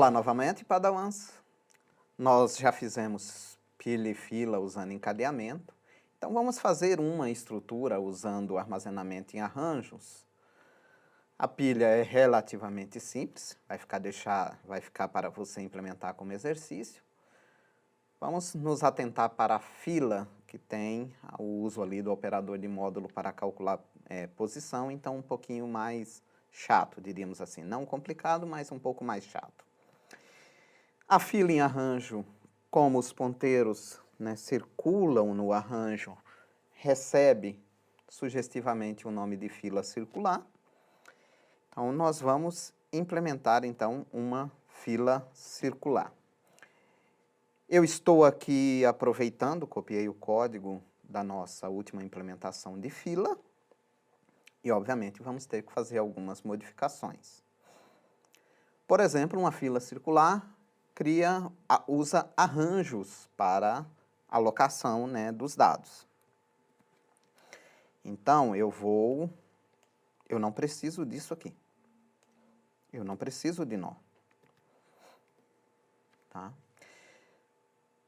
Olá novamente, Padawans. Nós já fizemos pilha e fila usando encadeamento. Então vamos fazer uma estrutura usando armazenamento em arranjos. A pilha é relativamente simples, vai ficar para você implementar como exercício. Vamos nos atentar para a fila, que tem o uso ali do operador de módulo para calcular posição, então um pouquinho mais chato, diríamos assim. Não complicado, mas um pouco mais chato. A fila em arranjo, como os ponteiros circulam no arranjo, recebe sugestivamente o nome de fila circular. Então, nós vamos implementar, então, uma fila circular. Eu estou aqui aproveitando, copiei o código da nossa última implementação de fila e, obviamente, vamos ter que fazer algumas modificações. Por exemplo, uma fila circular usa arranjos para alocação dos dados. Então, eu não preciso disso aqui. Eu não preciso de nó. Tá?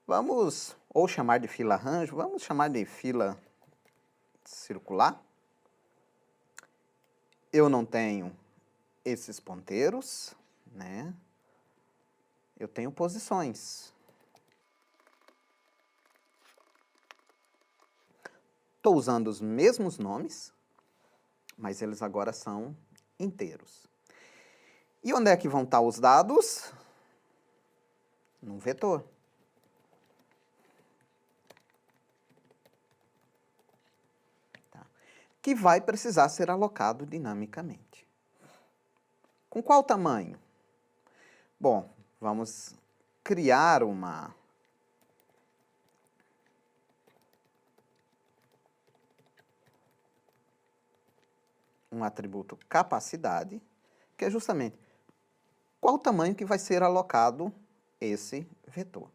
Vamos ou chamar de fila arranjo, vamos chamar de fila circular. Eu não tenho esses ponteiros, né? Eu tenho posições. Estou usando os mesmos nomes, mas eles agora são inteiros. E onde é que vão estar os dados? Num vetor. Tá. Que vai precisar ser alocado dinamicamente. Com qual tamanho? Bom, vamos criar um atributo capacidade, que é justamente qual o tamanho que vai ser alocado esse vetor.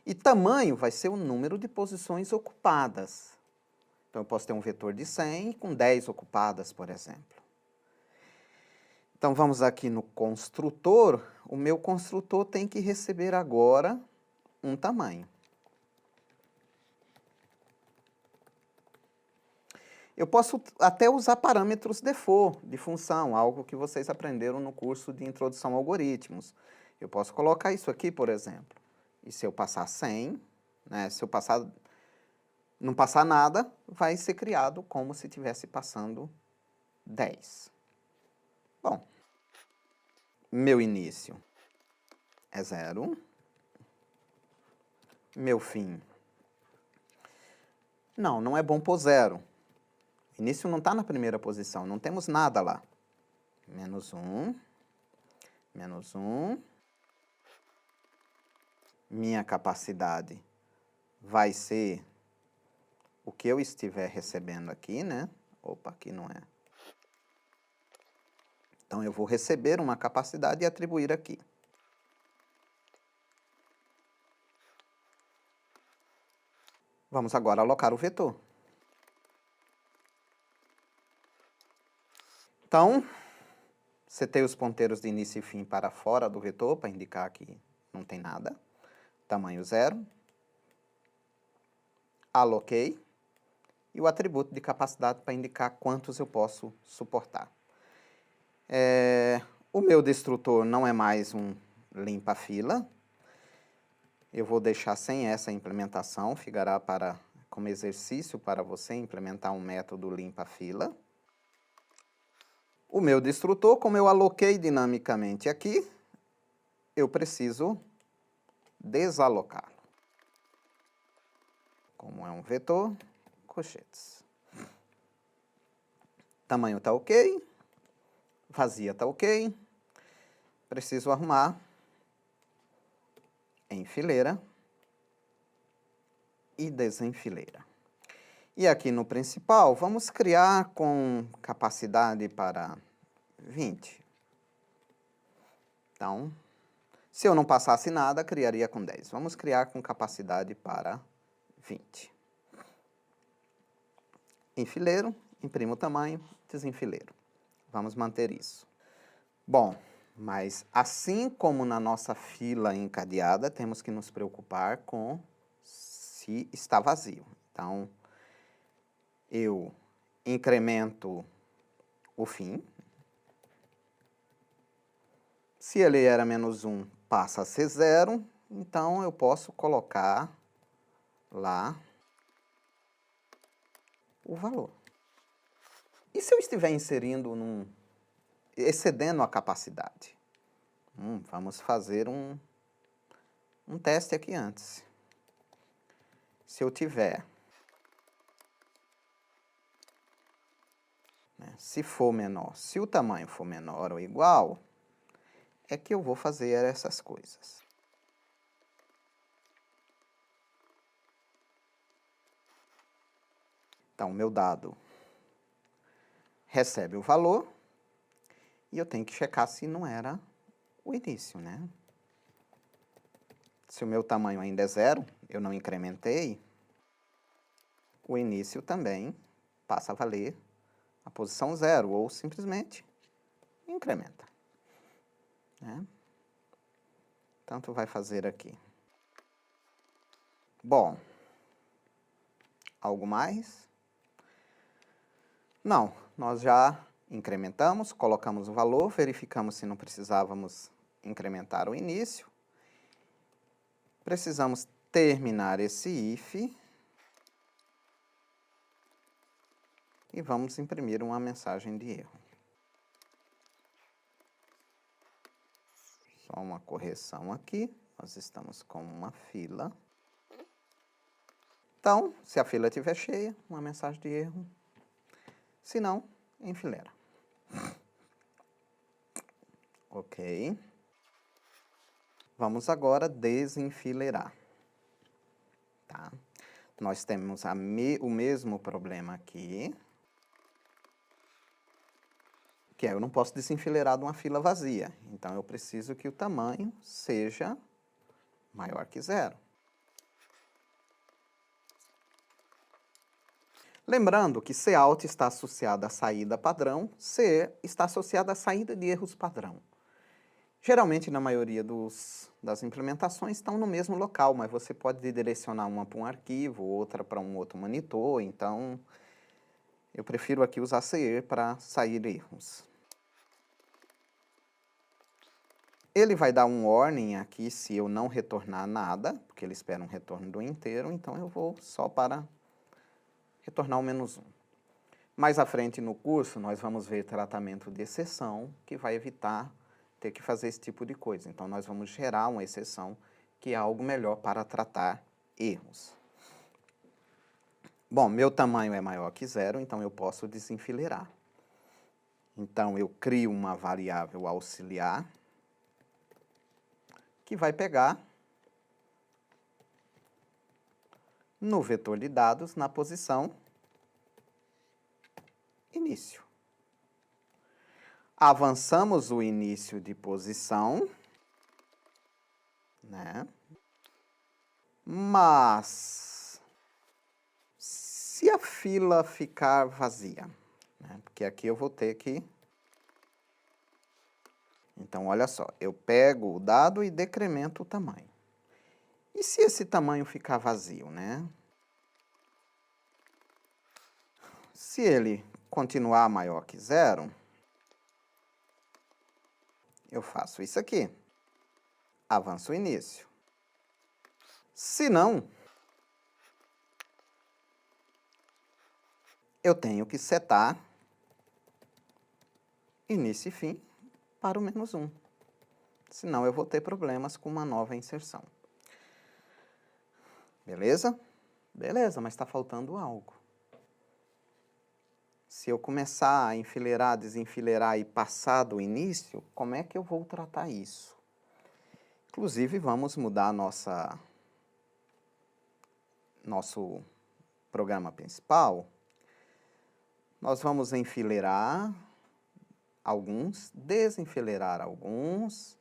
E tamanho vai ser o número de posições ocupadas. Então, eu posso ter um vetor de 100 com 10 ocupadas, por exemplo. Então, vamos aqui no construtor. O meu construtor tem que receber agora um tamanho. Eu posso até usar parâmetros default de função, algo que vocês aprenderam no curso de introdução a algoritmos. Eu posso colocar isso aqui, por exemplo. E se eu passar 100, se eu não passar nada, vai ser criado como se estivesse passando 10. Bom, meu início é 0. Meu fim. Não é bom pôr 0. Início não está na primeira posição, não temos nada lá. Menos 1. Menos 1. Minha capacidade vai ser o que eu estiver recebendo aqui, né? Opa, aqui não é. Então, eu vou receber uma capacidade e atribuir aqui. Vamos agora alocar o vetor. Então, setei os ponteiros de início e fim para fora do vetor, para indicar que não tem nada. Tamanho 0. Aloquei. E o atributo de capacidade para indicar quantos eu posso suportar. O meu destrutor não é mais um limpa-fila. Eu vou deixar sem essa implementação, ficará como exercício para você implementar um método limpa-fila. O meu destrutor, como eu aloquei dinamicamente aqui, eu preciso desalocá-lo. Como é um vetor, colchetes. Tamanho está ok. Vazia está ok. Preciso arrumar enfileira e desenfileira. E aqui no principal, vamos criar com capacidade para 20. Então, se eu não passasse nada, criaria com 10. Vamos criar com capacidade para 20. Enfileiro, imprimo o tamanho, desenfileiro. Vamos manter isso. Bom, Mas, assim como na nossa fila encadeada, temos que nos preocupar com se está vazio. Então, eu incremento o fim. Se ele era menos 1, passa a ser 0. Então, eu posso colocar lá o valor. E se eu estiver inserindo excedendo a capacidade? Vamos fazer um teste aqui antes. Se eu tiver, né, se for menor, se o tamanho for menor ou igual, é que eu vou fazer essas coisas. Então, meu dado recebe o valor e eu tenho que checar se não era o início, né? Se o meu tamanho ainda é 0, eu não incrementei, o início também passa a valer a posição 0, ou simplesmente incrementa, né? Tanto vai fazer aqui. Bom, algo mais? Não, nós já incrementamos, colocamos o valor, verificamos se não precisávamos incrementar o início. Precisamos terminar esse if e vamos imprimir uma mensagem de erro. Só uma correção aqui, nós estamos com uma fila. Então, se a fila estiver cheia, uma mensagem de erro. Se não, enfileira. Ok. Vamos agora desenfileirar. Tá? Nós temos o mesmo problema aqui, que é eu não posso desenfileirar de uma fila vazia. Então, eu preciso que o tamanho seja maior que 0. Lembrando que Cout está associado à saída padrão, C está associado à saída de erros padrão. Geralmente, na maioria das implementações, estão no mesmo local, mas você pode direcionar uma para um arquivo, outra para um outro monitor, então eu prefiro aqui usar CE para sair erros. Ele vai dar um warning aqui se eu não retornar nada, porque ele espera um retorno do inteiro, então eu vou só para retornar o menos 1. Mais à frente no curso, nós vamos ver tratamento de exceção, que vai evitar ter que fazer esse tipo de coisa. Então, nós vamos gerar uma exceção, que é algo melhor para tratar erros. Bom, meu tamanho é maior que 0, então eu posso desenfileirar. Então, eu crio uma variável auxiliar, que vai pegar no vetor de dados, na posição início. Avançamos o início de posição, né? Mas, se a fila ficar vazia, né? Porque aqui eu vou ter que... Então, olha só, eu pego o dado e decremento o tamanho. E se esse tamanho ficar vazio, né? Se ele continuar maior que 0, eu faço isso aqui. Avanço o início. Se não, eu tenho que setar início e fim para o menos 1. Senão eu vou ter problemas com uma nova inserção. Beleza? Beleza, mas está faltando algo. Se eu começar a enfileirar, desenfileirar e passar do início, como é que eu vou tratar isso? Inclusive, vamos mudar nosso programa principal. Nós vamos enfileirar alguns, desenfileirar alguns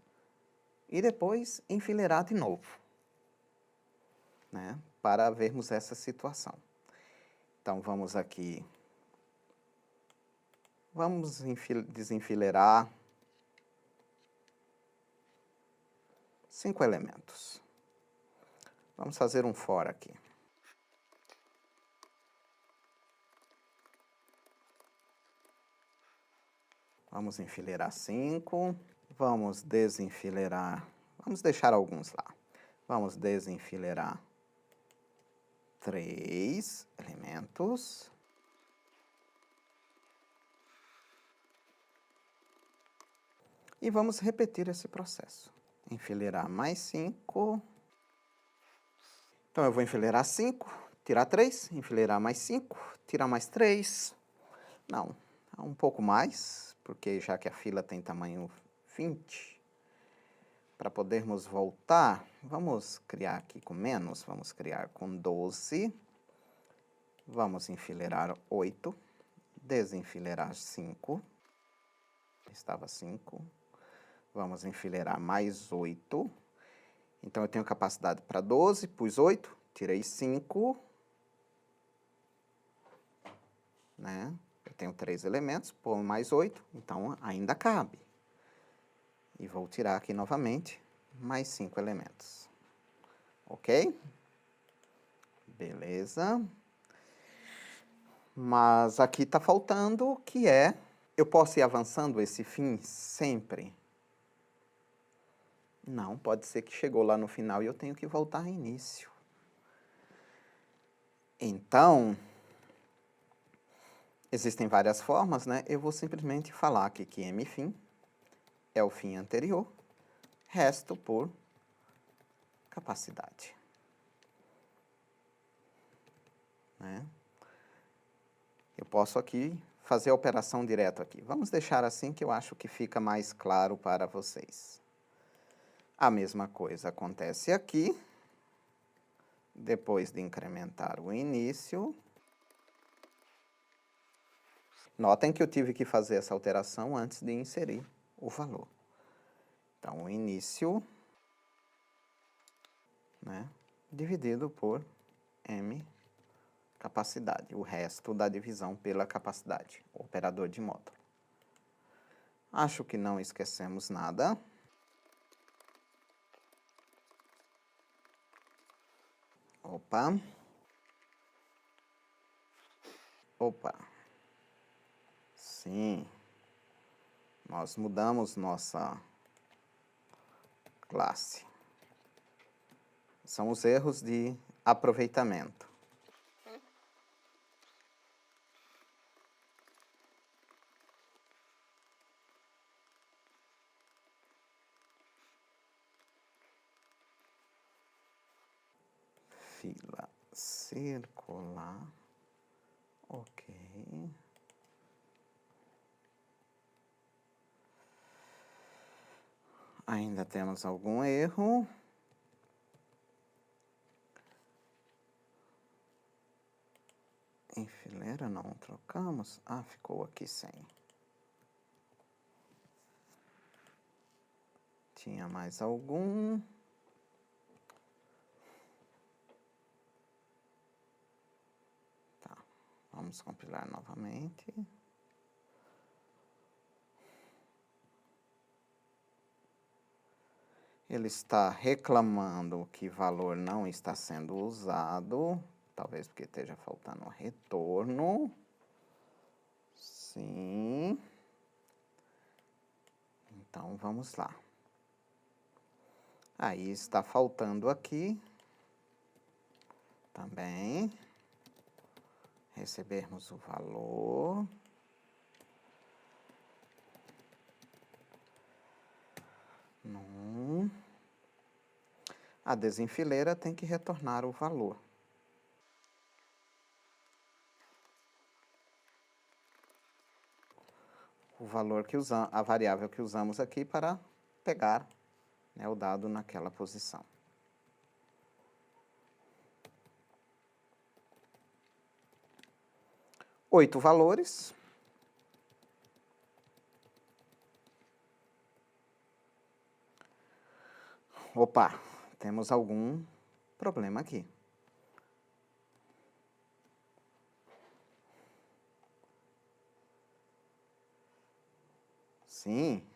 e depois enfileirar de novo, né? Para vermos essa situação. Então, vamos aqui. Vamos desenfileirar 5 elementos. Vamos fazer um for aqui. Vamos enfileirar 5. Vamos desenfileirar. Vamos deixar alguns lá. Vamos desenfileirar 3 elementos. E vamos repetir esse processo. Enfileirar mais 5. Então, eu vou enfileirar 5, tirar 3, enfileirar mais 5, tirar mais 3. Não, um pouco mais, porque já que a fila tem tamanho 20, para podermos voltar, vamos criar aqui com menos, vamos criar com 12. Vamos enfileirar 8, desenfileirar 5, estava 5. Vamos enfileirar mais 8. Então, eu tenho capacidade para 12, pus 8, tirei 5. Né? Eu tenho 3 elementos, pôr mais 8, então ainda cabe. E vou tirar aqui novamente mais 5 elementos. Ok? Beleza. Mas aqui está faltando o que é... Eu posso ir avançando esse fim sempre? Não, pode ser que chegou lá no final e eu tenho que voltar ao início. Então, existem várias formas, né? Eu vou simplesmente falar aqui que mfim é o fim anterior, resto por capacidade. Né? Eu posso aqui fazer a operação direto aqui. Vamos deixar assim que eu acho que fica mais claro para vocês. A mesma coisa acontece aqui, depois de incrementar o início. Notem que eu tive que fazer essa alteração antes de inserir o valor. Então, o início, né, dividido por M capacidade, o resto da divisão pela capacidade, o operador de módulo. Acho que não esquecemos nada. Opa. Opa. Sim. Nós mudamos nossa classe. São os erros de aproveitamento. Fila circular. Ok. Ainda temos algum erro. Em fileira não trocamos. Ah, ficou aqui sem. Tinha mais algum. Tá, vamos compilar novamente. Ele está reclamando que valor não está sendo usado, talvez porque esteja faltando retorno. Sim. Então, vamos lá. Aí está faltando aqui também recebermos o valor. A desenfileira tem que retornar o valor. O valor que usamos, a variável que usamos aqui para pegar, né, o dado naquela posição. Oito valores. Opa, temos algum problema aqui. Sim.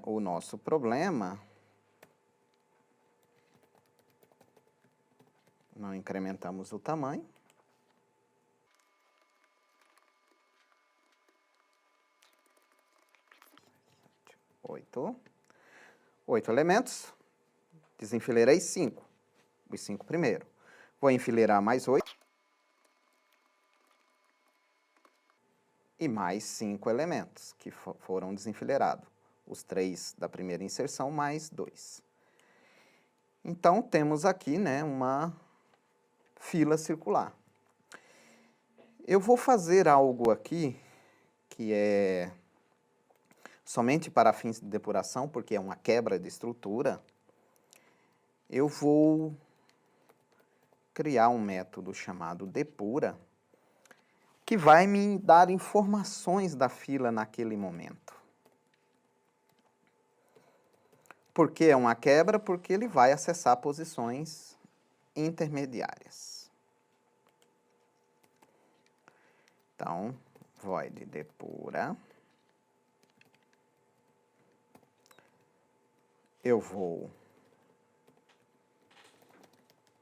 o nosso problema, não incrementamos o tamanho. 8 elementos, desenfileirei 5, os 5 primeiro. Vou enfileirar mais 8. E mais 5 elementos que foram desenfileirados. Os 3 da primeira inserção mais 2. Então, temos aqui, né, uma fila circular. Eu vou fazer algo aqui que é somente para fins de depuração, porque é uma quebra de estrutura. Eu vou criar um método chamado depura, que vai me dar informações da fila naquele momento. Por que é uma quebra? Porque ele vai acessar posições intermediárias. Então, void depura. Eu vou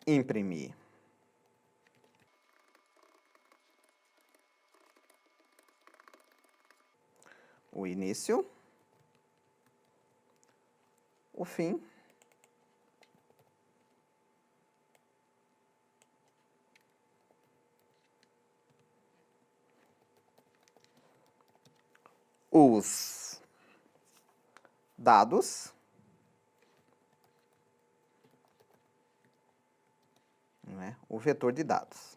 imprimir o início, o fim, os dados, né, o vetor de dados.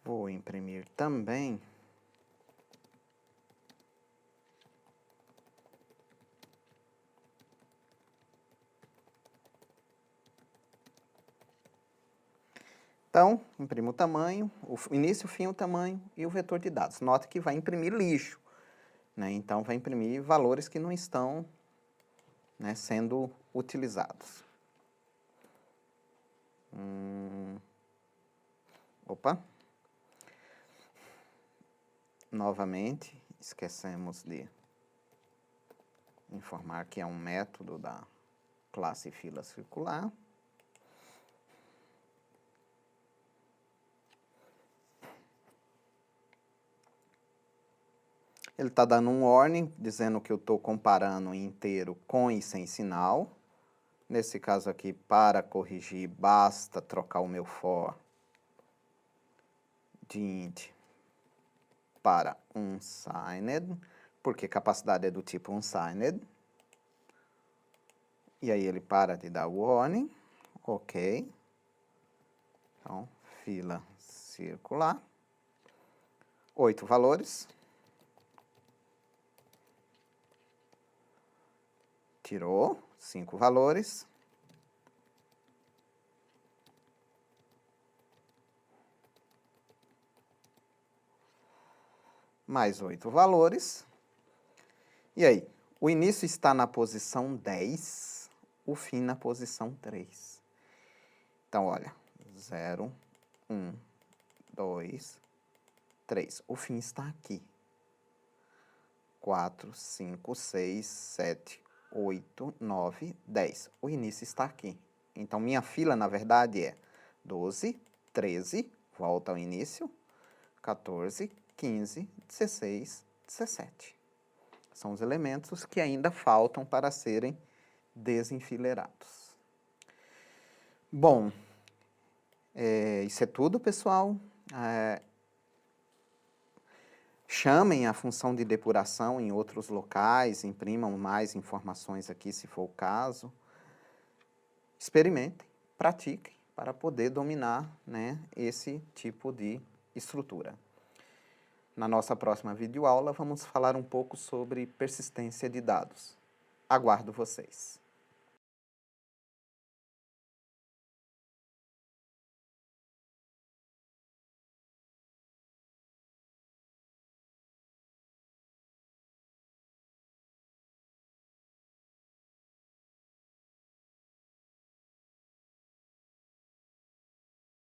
Vou imprimir também então, imprimo o tamanho, o início, o fim, o tamanho e o vetor de dados. Note que vai imprimir lixo, né? Então, vai imprimir valores que não estão, né, sendo utilizados. Opa! Novamente, esquecemos de informar que é um método da classe fila circular. Ele está dando um warning, dizendo que eu estou comparando inteiro com e sem sinal. Nesse caso aqui, para corrigir, basta trocar o meu for de int para unsigned, porque capacidade é do tipo unsigned. E aí ele para de dar o warning. Ok. Então, fila circular. 8 valores. Tirou 5 valores. Mais 8 valores. E aí? O início está na posição 10, o fim na posição 3. Então, olha, 0, 1, 2, 3. O fim está aqui. 4, 5, 6, 7, 8, 9, 10. O início está aqui. Então, minha fila, na verdade, é 12, 13, volta ao início, 14, 15, 16, 17. São os elementos que ainda faltam para serem desenfileirados. Bom, isso é tudo, pessoal. Chamem a função de depuração em outros locais, imprimam mais informações aqui, se for o caso. Experimentem, pratiquem, para poder dominar, né, esse tipo de estrutura. Na nossa próxima videoaula, vamos falar um pouco sobre persistência de dados. Aguardo vocês.